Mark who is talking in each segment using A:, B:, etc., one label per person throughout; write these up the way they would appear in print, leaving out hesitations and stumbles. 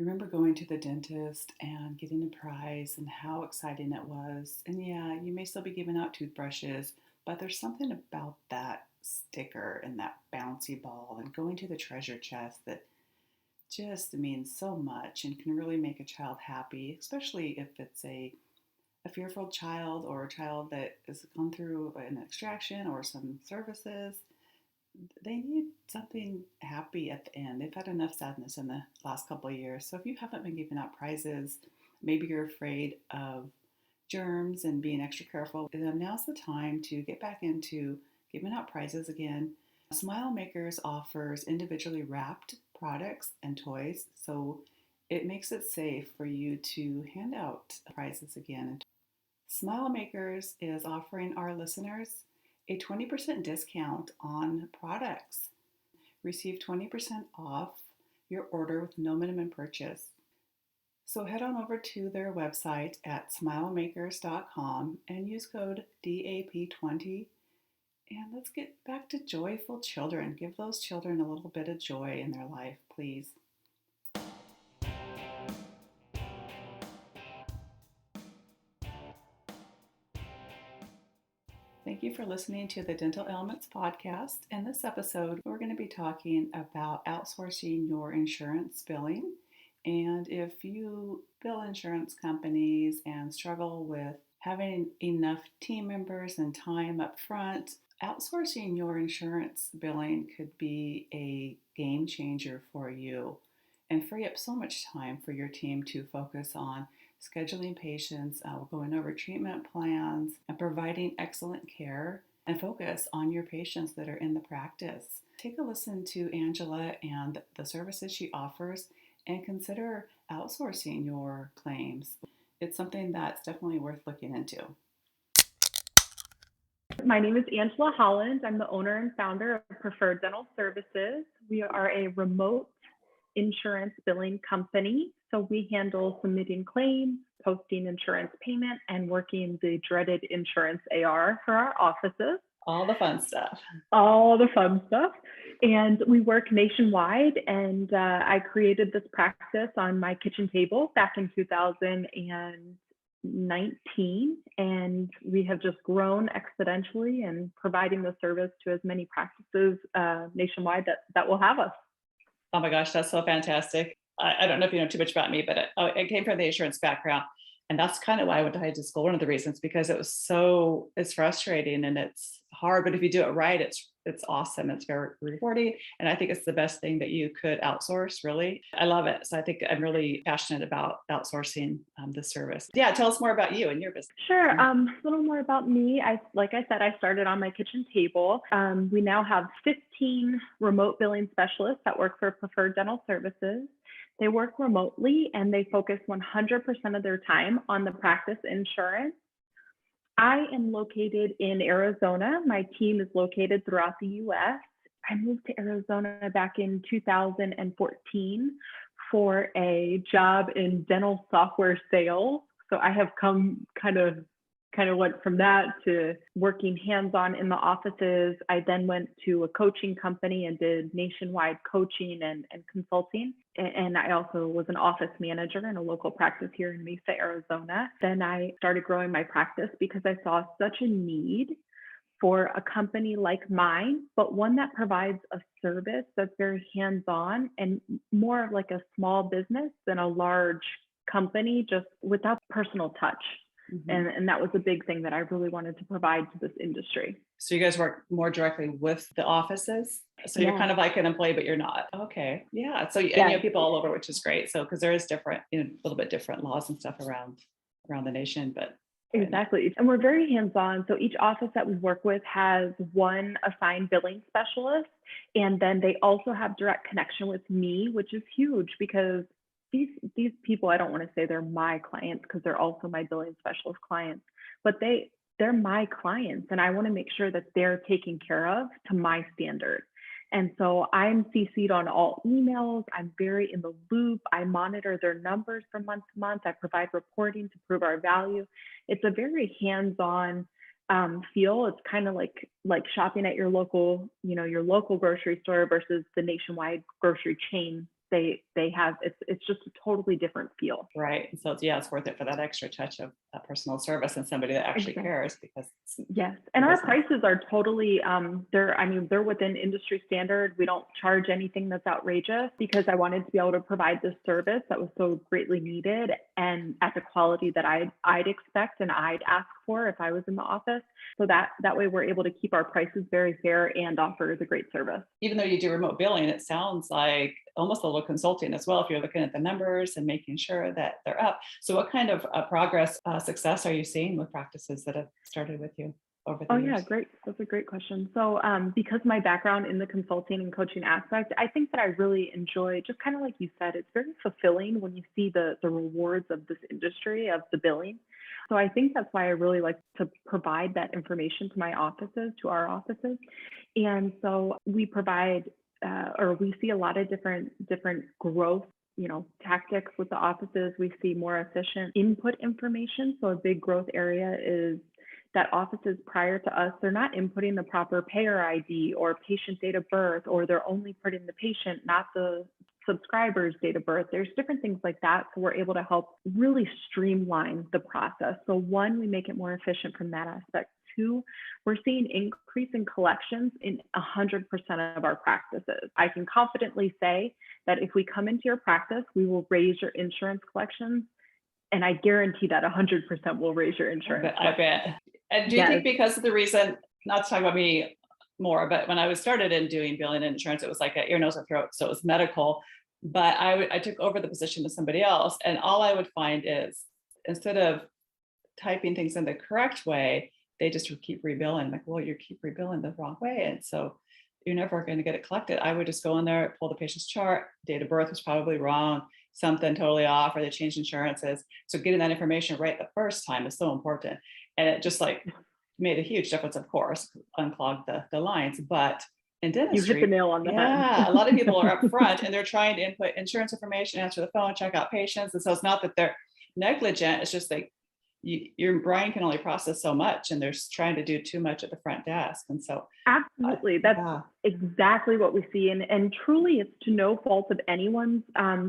A: remember going to the dentist and getting a prize and how exciting it was. And yeah, you may still be giving out toothbrushes, but there's something about that sticker and that bouncy ball and going to the treasure chest that just means so much and can really make a child happy, especially if it's a fearful child or a child that has gone through an extraction or some services. They need something happy at the end. They've had enough sadness in the last couple of years. So if you haven't been giving out prizes, maybe you're afraid of germs and being extra careful, then now's the time to get back into giving out prizes again. Smile Makers offers individually wrapped products and toys, so it makes it safe for you to hand out prizes again. Smile Makers is offering our listeners a 20% discount on products. Receive 20% off your order with no minimum purchase. So head on over to their website at smilemakers.com and use code DAP20. And let's get back to joyful children. Give those children a little bit of joy in their life, please. Thank you for listening to the Dental Alements Podcast. In this episode, we're going to be talking about outsourcing your insurance billing. And if you bill insurance companies and struggle with having enough team members and time up front, outsourcing your insurance billing could be a game changer for you and free up so much time for your team to focus on scheduling patients, going over treatment plans, and providing excellent care and focus on your patients that are in the practice. Take a listen to Angela and the services she offers and consider outsourcing your claims. It's something that's definitely worth looking into.
B: My name is Angela Holland. I'm the owner and founder of Preferred Dental Services. We are a remote insurance billing company. So we handle submitting claims, posting insurance payment, and working the dreaded insurance AR for our offices.
A: All the fun stuff.
B: All the fun stuff. And we work nationwide. And I created this practice on my kitchen table back in 2019. And we have just grown exponentially and providing the service to as many practices nationwide that will have us.
A: Oh my gosh, that's so fantastic. I don't know if you know too much about me, but I came from the insurance background. And that's kind of why I went to high school. One of the reasons, because it's frustrating and it's hard, but if you do it right, it's awesome. It's very rewarding. And I think it's the best thing that you could outsource, really. I love it. So I think I'm really passionate about outsourcing the service. Yeah, tell us more about you and your business.
B: Sure. A little more about me. Like I said, I started on my kitchen table. We now have 15 remote billing specialists that work for Preferred Dental Services. They work remotely and they focus 100% of their time on the practice insurance. I am located in Arizona. My team is located throughout the US. I moved to Arizona back in 2014 for a job in dental software sales. So I have come kind of went from that to working hands-on in the offices. I then went to a coaching company and did nationwide coaching and consulting. And I also was an office manager in a local practice here in Mesa, Arizona. Then I started growing my practice because I saw such a need for a company like mine, but one that provides a service that's very hands-on and more of like a small business than a large company, just without personal touch. Mm-hmm. And that was a big thing that I really wanted to provide to this industry.
A: So you guys work more directly with the offices? So you're kind of like an employee, but you're not. Okay. Yeah. So and you have people all over, which is great. So, because there is different, a little bit different laws and stuff around the nation, but.
B: Exactly. And we're very hands-on. So each office that we work with has one assigned billing specialist. And then they also have direct connection with me, which is huge because these people, I don't want to say they're my clients because they're also my billing specialist clients, but they're my clients and I want to make sure that they're taken care of to my standard. And so I'm CC'd on all emails. I'm very in the loop. I monitor their numbers from month to month. I provide reporting to prove our value. It's a very hands-on feel. It's kind of like shopping at your local grocery store versus the nationwide grocery chain they have, it's just a totally different feel.
A: Right. So it's worth it for that extra touch of personal service and somebody that actually
B: Exactly.
A: cares, because
B: Yes. And our prices are totally, they're within industry standard. We don't charge anything that's outrageous, because I wanted to be able to provide this service that was so greatly needed and at the quality that I'd expect and I'd ask for if I was in the office. So that way we're able to keep our prices very fair and offer the great service.
A: even though you do remote billing, it sounds like almost a little consulting as well, if you're looking at the numbers and making sure that they're up. So what kind of success are you seeing with practices that have started with you over the
B: Oh
A: years?
B: yeah, great. That's a great question. So because my background in the consulting and coaching aspect, I think that I really enjoy, just kind of like you said, it's very fulfilling when you see the rewards of this industry, of the billing. So I think that's why I really like to provide that information to my offices, to our offices. And so we provide, or we see a lot of different growth, tactics with the offices. We see more efficient input information. So a big growth area is that offices prior to us, they're not inputting the proper payer ID or patient date of birth, or they're only putting the patient, not the subscriber's date of birth. There's different things like that. So we're able to help really streamline the process. So one, we make it more efficient from that aspect. Two, we're seeing increase in collections in 100% of our practices. I can confidently say that if we come into your practice, we will raise your insurance collections. And I guarantee that 100% will raise your insurance.
A: I bet. And do you think because of the reason, not to talk about me more, but when I was started in doing billing and insurance, it was like an ear, nose, and throat. So it was medical, but I took over the position of somebody else. And all I would find is, instead of typing things in the correct way, they just would keep rebilling. I'm like, well, you keep rebilling the wrong way. And so you're never going to get it collected. I would just go in there, pull the patient's chart, date of birth was probably wrong, something totally off, or they changed insurances. So getting that information right the first time is so important. And it just like made a huge difference, of course, unclogged the lines. But in dentistry,
B: you hit the nail on the head.
A: A lot of people are up front and they're trying to input insurance information, answer the phone, check out patients. And so it's not that they're negligent, it's just like your brain can only process so much, and they're trying to do too much at the front desk. And so
B: absolutely, that's exactly what we see. And truly, it's to no fault of anyone's,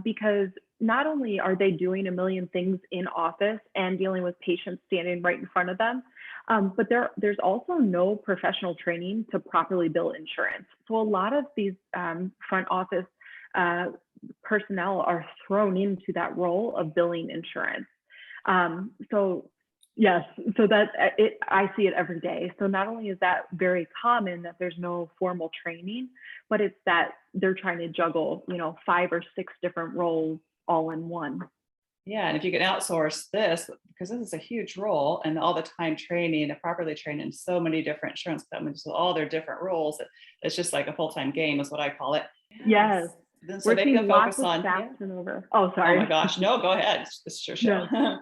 B: because not only are they doing a million things in office and dealing with patients standing right in front of them, but there's also no professional training to properly bill insurance. So a lot of these front office personnel are thrown into that role of billing insurance. So yes, so that I see it every day. So not only is that very common that there's no formal training, but it's that they're trying to juggle, 5 or 6 different roles all in one.
A: Yeah, and if you can outsource this, because this is a huge role, and all the time training and properly training so many different insurance companies with all their different roles, it's just like a full-time game is what I call it.
B: Yes.
A: Then so they can focus on
B: staff turnover. Oh, sorry.
A: Oh my gosh, no, go ahead. It's your show.
B: No.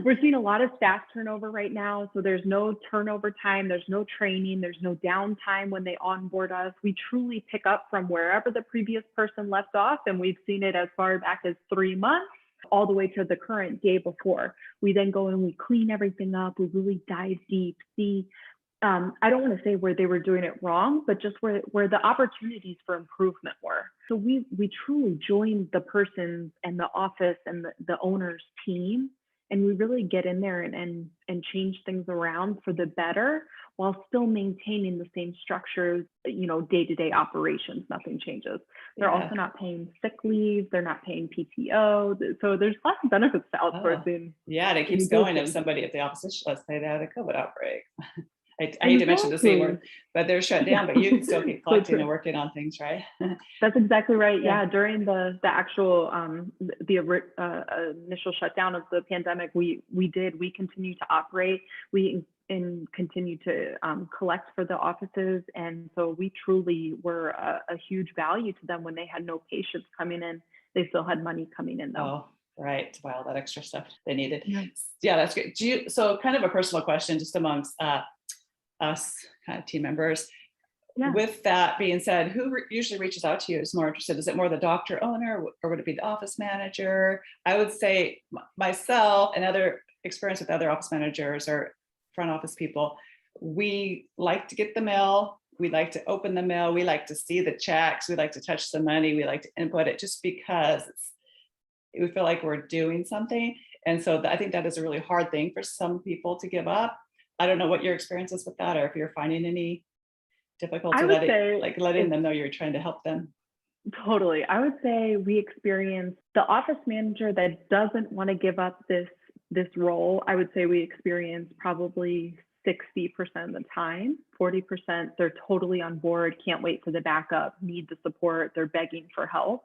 B: We're seeing a lot of staff turnover right now. So there's no turnover time, there's no training, there's no downtime when they onboard us. We truly pick up from wherever the previous person left off, and we've seen it as far back as 3 months all the way to the current day before. We then go and we clean everything up. We really dive deep, see I don't want to say where they were doing it wrong, but just where the opportunities for improvement were. So we truly joined the persons and the office and the owner's team, and we really get in there and change things around for the better, while still maintaining the same structures, day-to-day operations. Nothing changes. They're also not paying sick leave. They're not paying PTO. So there's lots of benefits to outsourcing.
A: Yeah, and it keeps going if somebody at the office, let's say they had a COVID outbreak. I hate to mention the same word, but they're shut down, but you can still keep collecting and working on things, right?
B: That's exactly right. Yeah. During the actual, initial shutdown of the pandemic, we continue to operate. We continue to collect for the offices. And so we truly were a huge value to them when they had no patients coming in. They still had money coming in though.
A: Oh, right. Wow, that extra stuff they needed. Yeah, that's great. So kind of a personal question just amongst us kind of team members. Yeah. With that being said, who usually reaches out to you is more interested? Is it more the doctor owner, or would it be the office manager? I would say myself and other experience with other office managers or front office people, we like to get the mail We like to open the mail. We like to see the checks. We like to touch the money. We like to input it just because we feel like we're doing something. And so I think that is a really hard thing for some people to give up. I don't know what your experience is with that, or if you're finding any
B: I
A: difficulty
B: would say
A: letting
B: it's
A: them know you're trying to help them.
B: totally. I would say we experience the office manager that doesn't want to give up this role. I would say we experience probably 60% of the time. 40%, they're totally on board, can't wait for the backup, need the support, they're begging for help.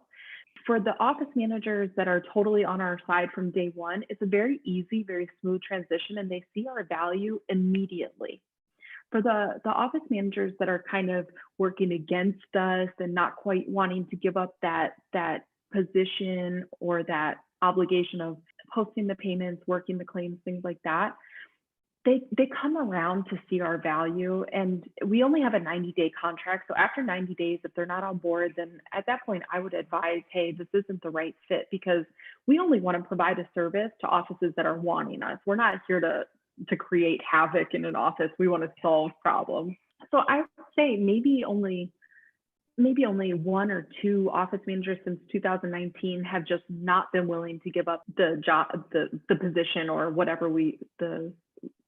B: For the office managers that are totally on our side from day one, it's a very easy, very smooth transition, and they see our value immediately. For the office managers that are kind of working against us and not quite wanting to give up that position or that obligation of posting the payments, working the claims, things like that, they come around to see our value. And we only have a 90-day contract. So after 90 days, if they're not on board, then at that point, I would advise, hey, this isn't the right fit, because we only want to provide a service to offices that are wanting us. We're not here to create havoc in an office. We want to solve problems. So I would say maybe only one or two office managers since 2019 have just not been willing to give up the job, the position, or whatever the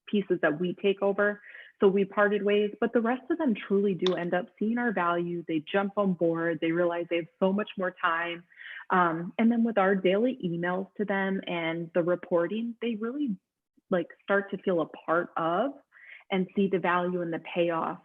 B: pieces that we take over. So we parted ways, but the rest of them truly do end up seeing our value. They jump on board. They realize they have so much more time. And then with our daily emails to them and the reporting, they really start to feel a part of and see the value and the payoff.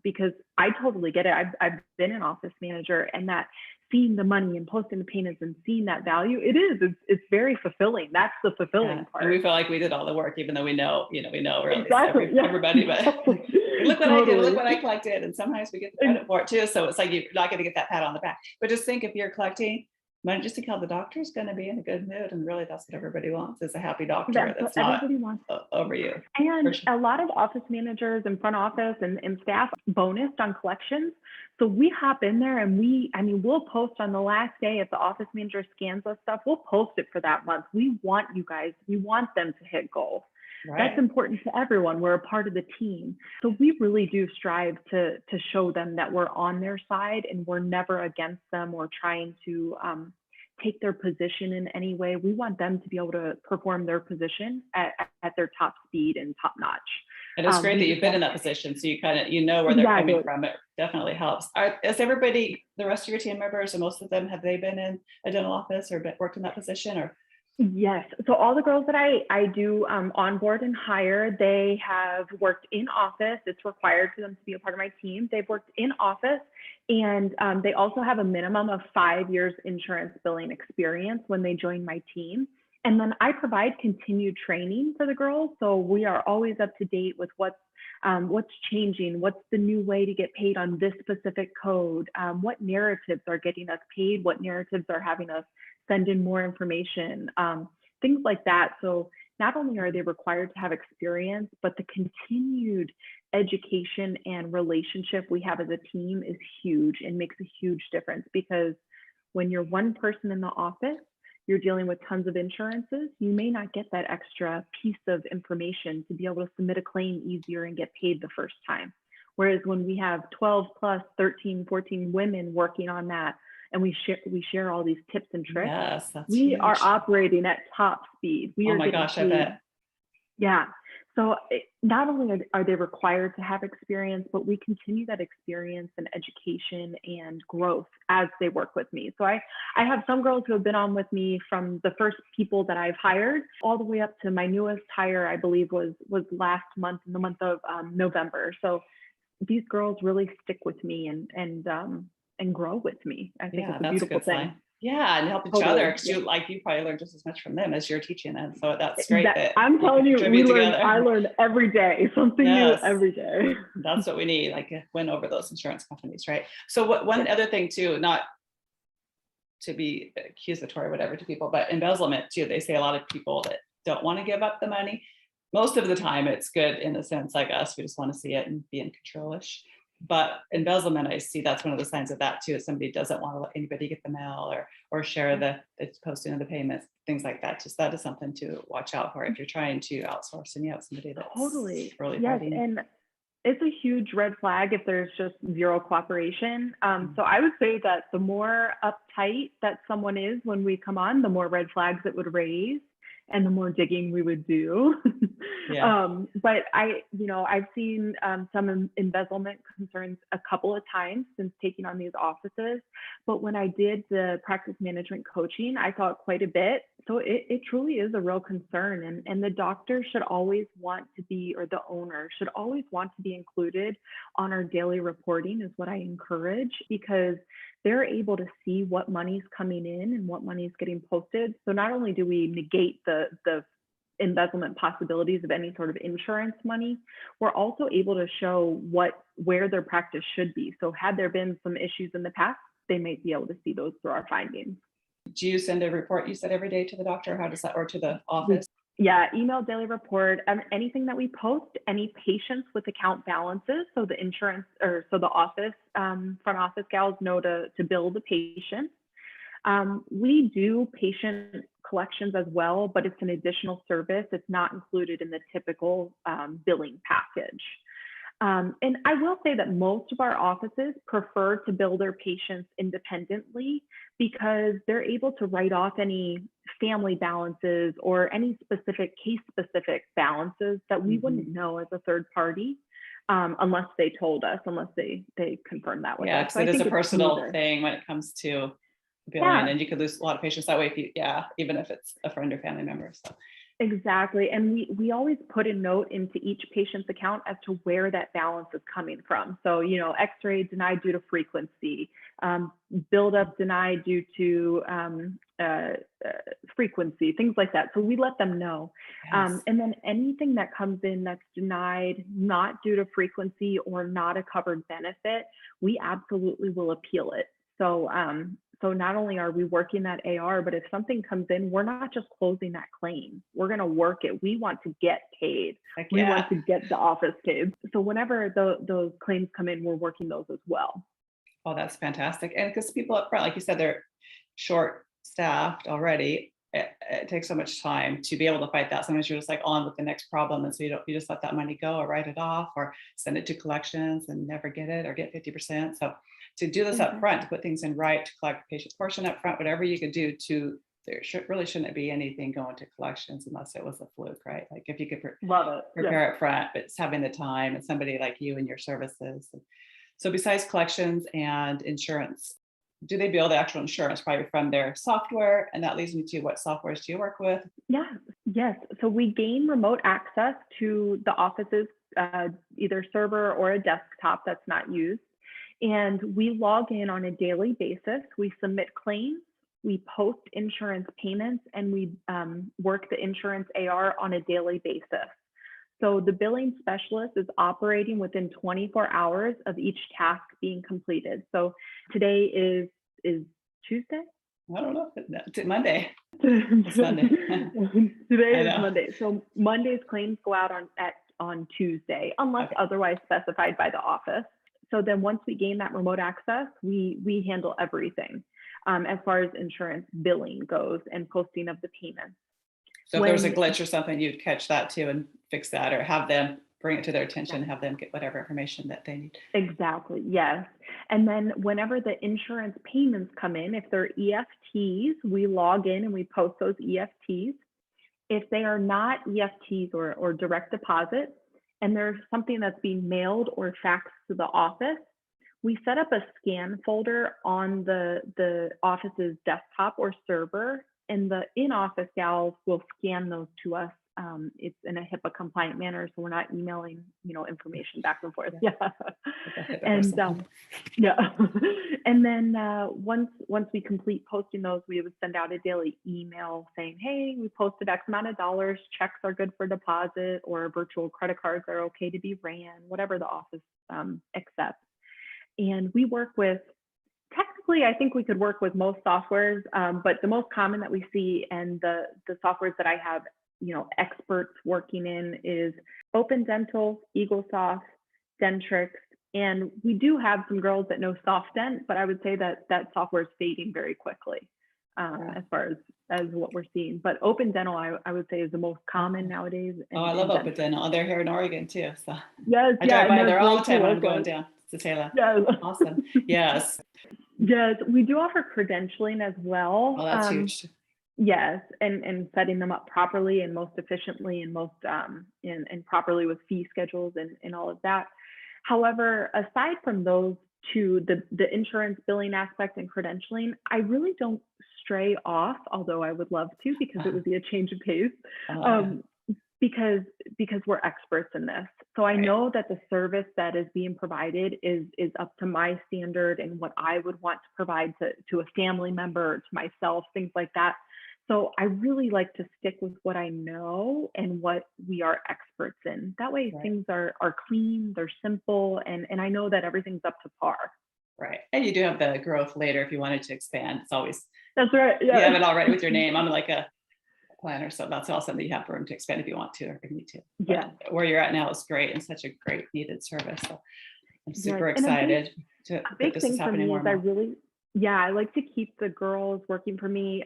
B: Because I totally get it. I've been an office manager, and that seeing the money and posting the payments and seeing that value, it's very fulfilling. That's the fulfilling part.
A: And we feel like we did all the work, even though we know really
B: exactly.
A: everybody, but look what I did, look what I collected. And sometimes we get the credit for it too. So it's like, you're not going to get that pat on the back, but just think, if you're collecting money, just think how the doctor's going to be in a good mood. And really, that's what everybody wants, is a happy doctor that's not over you.
B: And a lot of office managers and front office and staff bonused on collections. So we hop in there and we'll post on the last day. If the office manager scans us stuff, we'll post it for that month. We want them to hit goals. Right. That's important to everyone. We're a part of the team. So we really do strive to show them that we're on their side and we're never against them or trying to take their position in any way. We want them to be able to perform their position at their top speed and top notch.
A: And it's great that you've been in that position, so you kind of where they're coming from. It definitely helps. Is everybody, the rest of your team members, or most of them, have they been in a dental office or worked in that position? Or
B: yes. So all the girls that I do onboard and hire, they have worked in office. It's required for them to be a part of my team. They've worked in office, and they also have a minimum of 5 years insurance billing experience when they join my team. And then I provide continued training for the girls. So we are always up to date with what's changing, what's the new way to get paid on this specific code, what narratives are getting us paid, what narratives are having us send in more information, things like that. So not only are they required to have experience, but the continued education and relationship we have as a team is huge and makes a huge difference, because when you're one person in the office, you're dealing with tons of insurances, you may not get that extra piece of information to be able to submit a claim easier and get paid the first time. Whereas when we have 12 plus 13, 14 women working on that, and we share all these tips and tricks, we are operating at top speed.
A: Oh my gosh, I bet.
B: Yeah. So not only are they required to have experience, but we continue that experience and education and growth as they work with me. So I have some girls who have been on with me from the first people that I've hired all the way up to my newest hire, I believe was last month, in the month of November. So these girls really stick with me and grow with me. I think it's a beautiful thing.
A: Sign. Yeah, and help each other, because you probably learn just as much from them as you're teaching them. So that's great.
B: I'm telling you, I learn every day, something new every day.
A: That's what we need, win over those insurance companies, right? So one other thing too, not to be accusatory or whatever to people, but embezzlement too. They say a lot of people that don't want to give up the money. Most of the time it's good in the sense like us, we just want to see it and be in control-ish. But embezzlement, I see that's one of the signs of that too. If somebody doesn't want to let anybody get the mail or share the posting of the payments, things like that. Just that is something to watch out for if you're trying to outsource and you have somebody that's really fighting.
B: It's a huge red flag if there's just zero cooperation. So I would say that the more uptight that someone is when we come on, the more red flags it would raise and the more digging we would do.
A: Yeah.
B: But I've seen some embezzlement concerns a couple of times since taking on these offices. But when I did the practice management coaching, I saw it quite a bit. So it truly is a real concern. And the doctor should always want to be, or the owner should always want to be included on our daily reporting is what I encourage, because they're able to see what money's coming in and what money's getting posted. So not only do we negate the embezzlement possibilities of any sort of insurance money, we're also able to show where their practice should be. So had there been some issues in the past, they might be able to see those through our findings.
A: Do you send a report, you said, every day to the doctor? How does that, or to the office?
B: Yeah, email, daily report, anything that we post, any patients with account balances. So the insurance, or so the office, front office gals know to bill the patient. We do patient collections as well, but it's an additional service. It's not included in the typical billing package. And I will say that most of our offices prefer to bill their patients independently because they're able to write off any family balances or any specific case-specific balances that we wouldn't know as a third party unless they told us, unless they confirmed that with us.
A: Yeah, because it is a personal thing when it comes to billing, and you could lose a lot of patients that way if you, even if it's a friend or family member. So.
B: Exactly. And we always put a note into each patient's account as to where that balance is coming from. So, x-ray denied due to frequency, buildup denied due to frequency, things like that. So we let them know. Yes. And then anything that comes in that's denied, not due to frequency or not a covered benefit, we absolutely will appeal it. So not only are we working that AR, but if something comes in, we're not just closing that claim. We're going to work it. We want to get paid. We want to get the office paid. So whenever those claims come in, we're working those as well.
A: Oh, that's fantastic. And because people up front, like you said, they're short staffed already. It takes so much time to be able to fight that. Sometimes you're just like on with the next problem. And so you just let that money go or write it off or send it to collections and never get it or get 50%. So to do this up front, to put things in right, to collect the patient portion up front, whatever you could do there really shouldn't be anything going to collections unless it was a fluke, right? Like if you could prepare up front, but it's having the time and somebody like you and your services. So besides collections and insurance, do they bill the actual insurance probably from their software? And that leads me to what softwares do you work with?
B: Yes. So we gain remote access to the office's either server or a desktop that's not used. And we log in on a daily basis. We submit claims, we post insurance payments, and we work the insurance AR on a daily basis. So the billing specialist is operating within 24 hours of each task being completed. So today is Tuesday?
A: I don't know. It's Monday.
B: It's Monday. Today is Monday. So Monday's claims go out on Tuesday, unless otherwise specified by the office. So then once we gain that remote access, we handle everything as far as insurance billing goes and posting of the payments.
A: So if there was a glitch or something, you'd catch that too and fix that, or have them bring it to their attention, have them get whatever information that they need.
B: Exactly, yes. And then whenever the insurance payments come in, if they're EFTs, we log in and we post those EFTs. If they are not EFTs or direct deposit, and there's something that's being mailed or faxed to the office, we set up a scan folder on the office's desktop or server, and the in-office gals will scan those to us. It's in a HIPAA compliant manner, so we're not emailing, information back and forth. And and then once we complete posting those, we would send out a daily email saying, hey, we posted X amount of dollars, checks are good for deposit, or virtual credit cards are okay to be ran, whatever the office accepts. And we work with, technically, I think we could work with most softwares, but the most common that we see and the softwares that I have experts working in is Open Dental, EagleSoft, Dentrix, and we do have some girls that know SoftDent, but I would say that software is fading very quickly. as far as what we're seeing. But open dental, I would say, is the most common nowadays.
A: Oh, I love open dental. They're here in Oregon too. So
B: yes,
A: I drive by there all the time when I'm
B: local.
A: going down to Taylor.
B: Yes.
A: Awesome. Yes.
B: Yes, we do offer credentialing as well.
A: Oh, that's huge.
B: Yes, and setting them up properly and most efficiently and most and properly with fee schedules and all of that. However, aside from those two, the insurance billing aspect and credentialing, I really don't stray off, although I would love to because it would be a change of pace. Because we're experts in this. So I know that the service that is being provided is up to my standard and what I would want to provide to a family member, to myself, things like that. So I really like to stick with what I know and what we are experts in. That way things are clean, they're simple, and I know that everything's up to par.
A: Right. And you do have the growth later if you wanted to expand. It's always,
B: that's right. Yeah.
A: You have it already with your name. I'm like a planner, so that's also something you have room to expand if you want to or if you need to. But where you're at now is great and such a great needed service. So I'm super excited to
B: big thing for me is I like to keep the girls working for me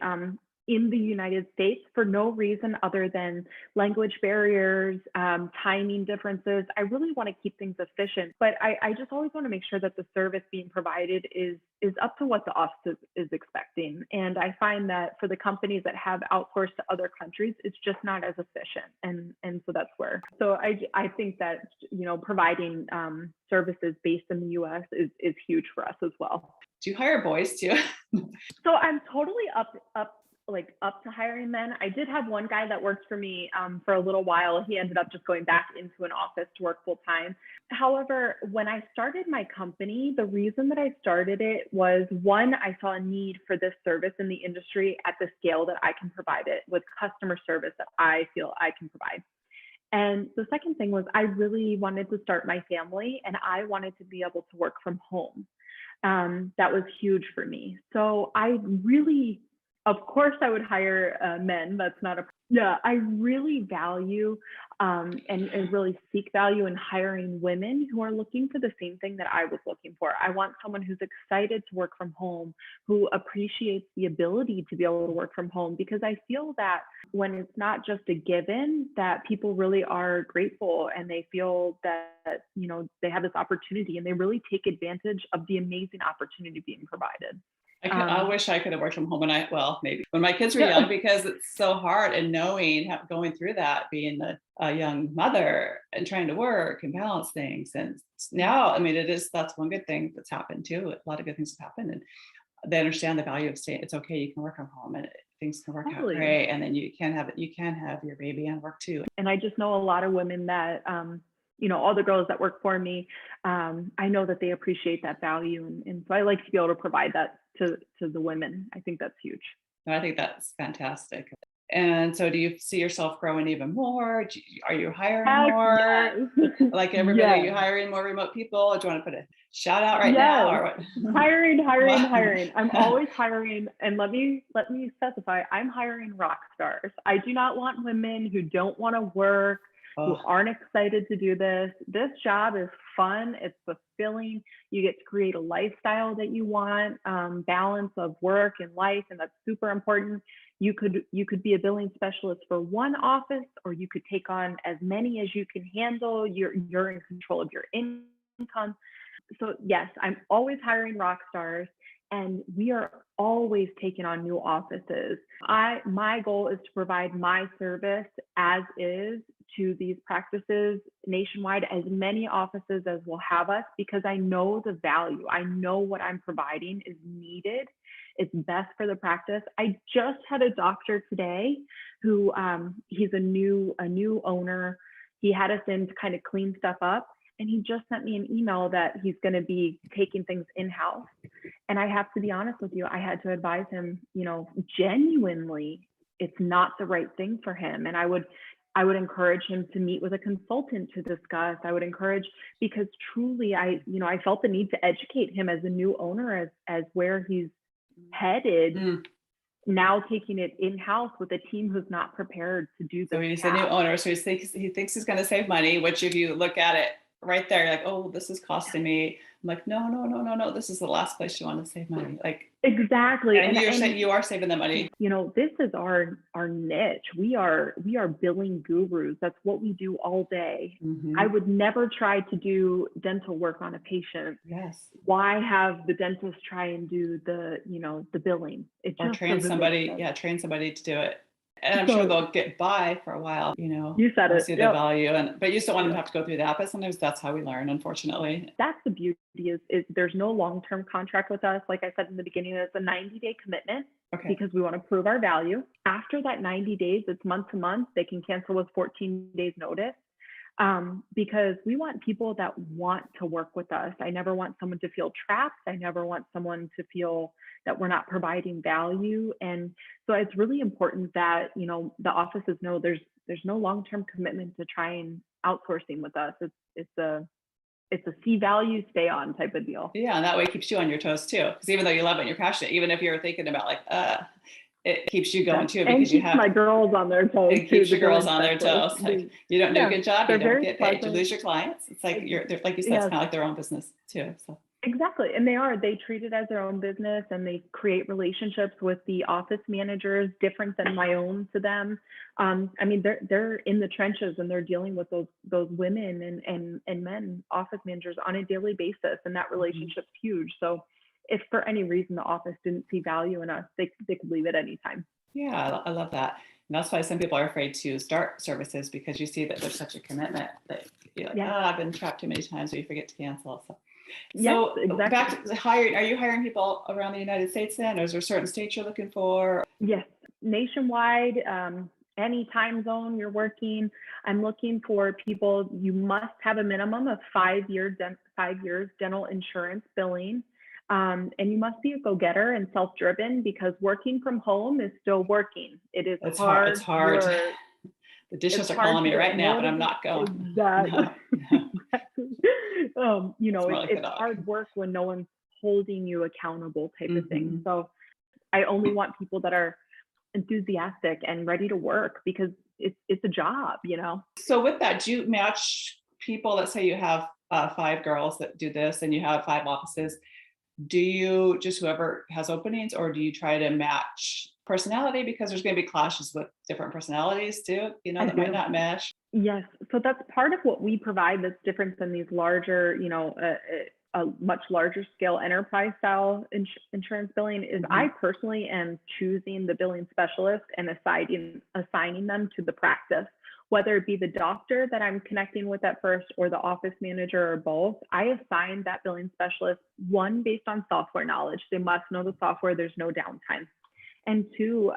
B: in the United States for no reason other than language barriers, timing differences. I really want to keep things efficient, but I just always want to make sure that the service being provided is up to what the office is expecting. And I find that for the companies that have outsourced to other countries, it's just not as efficient. And so that's where. So I think that, providing services based in the US is huge for us as well.
A: Do you hire boys too?
B: So I'm totally up to hiring men. I did have one guy that worked for me for a little while. He ended up just going back into an office to work full time. However, when I started my company, the reason that I started it was, one, I saw a need for this service in the industry at the scale that I can provide it with customer service that I feel I can provide. And the second thing was I really wanted to start my family and I wanted to be able to work from home. That was huge for me. So I really, of course, I would hire men. That's not a, I really value and really seek value in hiring women who are looking for the same thing that I was looking for. I want someone who's excited to work from home, who appreciates the ability to be able to work from home, because I feel that when it's not just a given, that people really are grateful and they feel that, they have this opportunity and they really take advantage of the amazing opportunity being provided.
A: I wish I could have worked from home maybe when my kids were young, because it's so hard, and going through that, being a young mother and trying to work and balance things. And now, that's one good thing that's happened too. A lot of good things have happened, and they understand the value of saying it's okay, you can work from home and things can work out great. And then you can have your baby and work too.
B: And I just know a lot of women that, all the girls that work for me, I know that they appreciate that value. And so I like to be able to provide that to the women. I think that's huge.
A: I think that's fantastic. And so do you see yourself growing even more? Are you hiring more? Yes. Like everybody, are you hiring more remote people? Do you want to put a shout out now or what?
B: Hiring. I'm always hiring. And let me specify, I'm hiring rock stars. I do not want women who don't want to work, who aren't excited to do this. This job is fun. It's fulfilling. You get to create a lifestyle that you want, balance of work and life, and that's super important. You could be a billing specialist for one office, or you could take on as many as you can handle. You're in control of your income. So yes, I'm always hiring rock stars, and we are always taking on new offices. My goal is to provide my service as is to these practices nationwide, as many offices as will have us, because I know the value. I know what I'm providing is needed. It's best for the practice. I just had a doctor today who he's a new owner. He had us in to kind of clean stuff up. And he just sent me an email that he's going to be taking things in-house. And I have to be honest with you, I had to advise him, genuinely, it's not the right thing for him. And I would encourage him to meet with a consultant to discuss. I would encourage, because truly I felt the need to educate him as a new owner as where he's headed. Now taking it in-house with a team who's not prepared to do this.
A: So he's a new owner. So he thinks he's going to save money, which if you look at it right there, you're like, oh, this is costing me I'm like, no. This is the last place you want to save money. Like,
B: Exactly.
A: and you're saying you are saving the money.
B: This is our niche. We are billing gurus. That's what we do all day.
A: Mm-hmm.
B: I would never try to do dental work on a patient.
A: Yes.
B: Why have the dentist try and do the billing? It
A: or
B: just
A: train somebody. Train somebody to do it. And I'm sure they'll get by for a while,
B: You said it.
A: See the value, but you still want them to have to go through that. But sometimes that's how we learn, unfortunately.
B: That's the beauty is there's no long-term contract with us. Like I said in the beginning, it's a 90-day commitment because we want to prove our value. After that 90 days, it's month to month. They can cancel with 14 days notice. Because we want people that want to work with us. I never want someone to feel trapped. I never want someone to feel that we're not providing value. And so it's really important that, the offices know there's no long-term commitment to trying outsourcing with us. It's a see value, stay on type of deal.
A: Yeah. And that way it keeps you on your toes too. Because even though you love it and you're passionate, even if you're thinking about it keeps you going too, because you have
B: my girls on their toes.
A: It keeps your girls on their toes. Like, you don't do a good job, you don't get paid. You lose your clients. It's like like you said, it's kind of like their own business too. So
B: exactly, and they treat it as their own business, and they create relationships with the office managers different than my own to them. They're in the trenches and they're dealing with those women and men office managers on a daily basis, and that relationship's huge. So if for any reason the office didn't see value in us, they could leave at any time.
A: Yeah, I love that. And that's why some people are afraid to start services, because you see that there's such a commitment that you're like, I've been trapped too many times, or you forget to cancel. So
B: exactly.
A: Back to hiring, are you hiring people around the United States then, or is there certain states you're looking for?
B: Yes, nationwide, any time zone you're working. I'm looking for people. You must have a minimum of 5 years dental insurance billing. And you must be a go-getter and self-driven, because working from home is still working. It's hard.
A: It's hard. The dishes are calling me right now, but I'm not going.
B: Exactly.
A: No.
B: It's hard work when no one's holding you accountable type of thing. So I only want people that are enthusiastic and ready to work, because it's a job,
A: So with that, do you match people? Let's say you have 5 girls that do this and you have 5 offices. Do you just whoever has openings, or do you try to match personality? Because there's going to be clashes with different personalities too, that might not mesh.
B: Yes. So that's part of what we provide that's different than these larger, a much larger scale enterprise style insurance billing is I personally am choosing the billing specialist and assigning them to the practice. Whether it be the doctor that I'm connecting with at first, or the office manager, or both, I assign that billing specialist, 1, based on software knowledge. They must know the software, there's no downtime. And 2,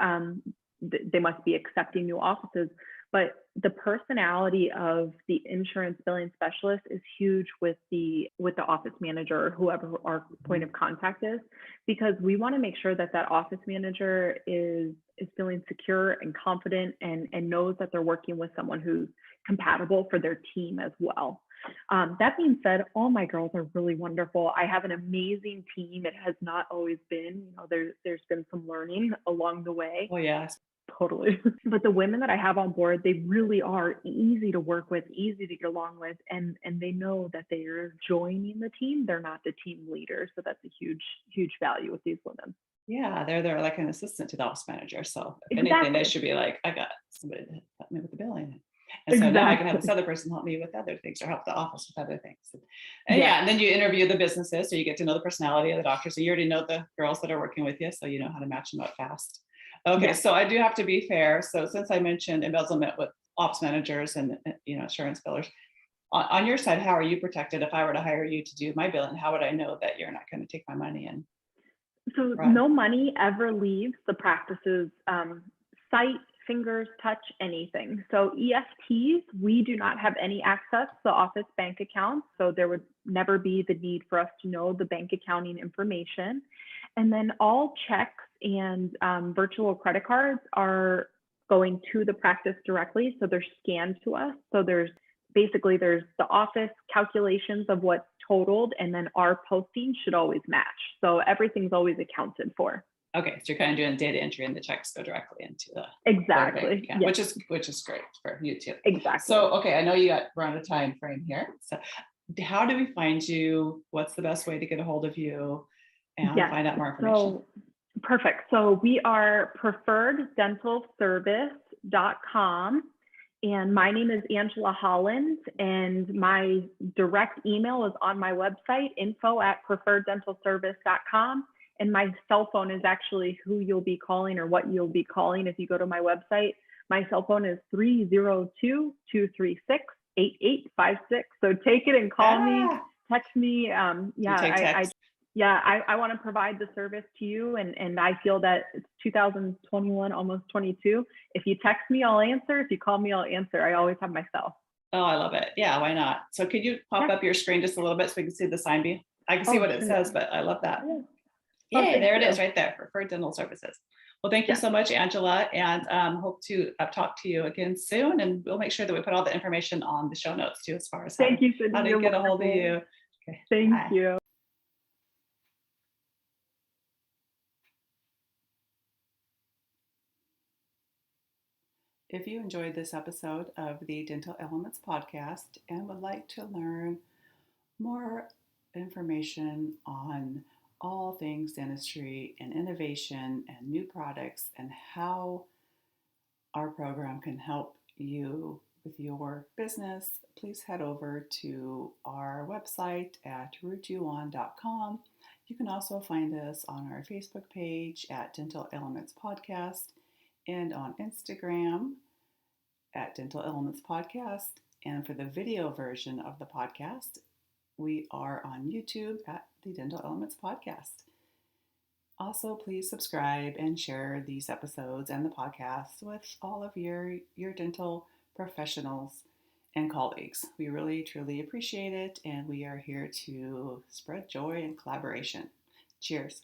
B: they must be accepting new offices. But the personality of the insurance billing specialist is huge with the office manager, or whoever our point of contact is, because we want to make sure that office manager is feeling secure and confident and knows that they're working with someone who's compatible for their team as well. That being said, all my girls are really wonderful. I have an amazing team. It has not always been, there's been some learning along the way.
A: Oh, yes.
B: Totally. But the women that I have on board, they really are easy to work with, easy to get along with, and they know that they are joining the team. They're not the team leader. So that's a huge, huge value with these women.
A: Yeah, they're like an assistant to the office manager. So if anything, they should be like, I got somebody to help me with the billing. And so now I can have this other person help me with other things, or help the office with other things. And and then you interview the businesses, so you get to know the personality of the doctor. So you already know the girls that are working with you, so you know how to match them up fast. Okay, so I do have to be fair. So since I mentioned embezzlement with ops managers and insurance billers, on your side, how are you protected? If I were to hire you to do my billing, how would I know that you're not going to take my money and
B: So no money ever leaves the practice's site, fingers, touch, anything. So EFTs, we do not have any access to office bank accounts. So there would never be the need for us to know the bank accounting information. And then all checks and virtual credit cards are going to the practice directly. So they're scanned to us. So there's the office calculations of what's totaled, and then our posting should always match. So everything's always accounted for.
A: Okay, so you're kind of doing data entry, and the checks go directly into the
B: exactly,
A: account, which is great for you too.
B: Exactly.
A: So okay, I know we're on a time frame here. So how do we find you? What's the best way to get a hold of you and
B: Yes.
A: find out more information?
B: So perfect. So we are preferreddentalservice.com. And my name is Angela Holland, and my direct email is on my website, info@preferreddentalservice.com. And my cell phone is actually who you'll be calling or what you'll be calling if you go to my website. My cell phone is 302-236-8856. So take it and call me, text me.
A: You take text.
B: I want to provide the service to you, and I feel that it's 2021, almost 22. If you text me, I'll answer. If you call me, I'll answer. I always have my cell.
A: Oh, I love it. Yeah, why not? So could you pop up your screen just a little bit so we can see the sign be? I can see what it says, but I love that. Yay, there it is right there, Preferred Dental Services. Well, thank you so much, Angela, and hope to talk to you again soon. And we'll make sure that we put all the information on the show notes too, as far as how to get a hold of you.
B: Okay, thank you.
A: If you enjoyed this episode of the Dental Alements Podcast and would like to learn more information on all things dentistry and innovation and new products and how our program can help you with your business, please head over to our website at rootyouon.com. You can also find us on our Facebook page at Dental Alements Podcast and on Instagram at Dental Alements Podcast. And for the video version of the podcast, we are on YouTube at the Dental Alements Podcast. Also, please subscribe and share these episodes and the podcast with all of your dental professionals and colleagues. We really, truly appreciate it, and we are here to spread joy and collaboration. Cheers.